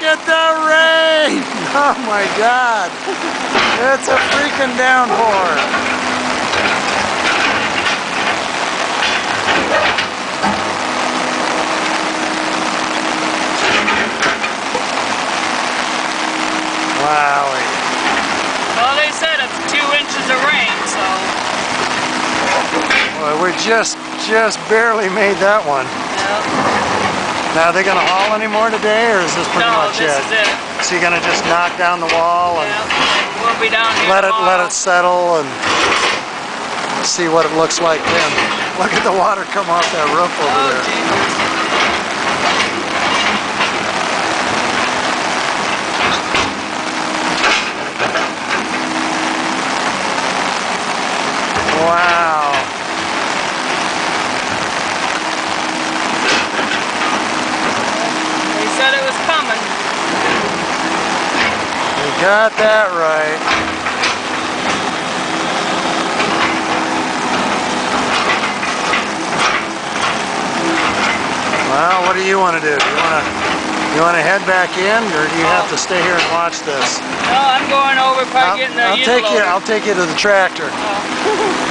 Look at the rain! Oh my God! It's a freaking downpour! Wowie. Well, they said it's 2 inches of rain, so. Well, we just barely made that one. Yeah. Now, are they going to haul any more today, or is this pretty much it? No, this is it. So you're going to just knock down the wall and we'll be down here let tomorrow. it settle and see what it looks like then. Look at the water come off that roof over there. Jesus. Wow. They said it was coming. You got that right. Well, what do you want to do? You want to head back in, or do you have to stay here and watch this? No, I'm going over, probably getting the I'll take you to the tractor. Oh.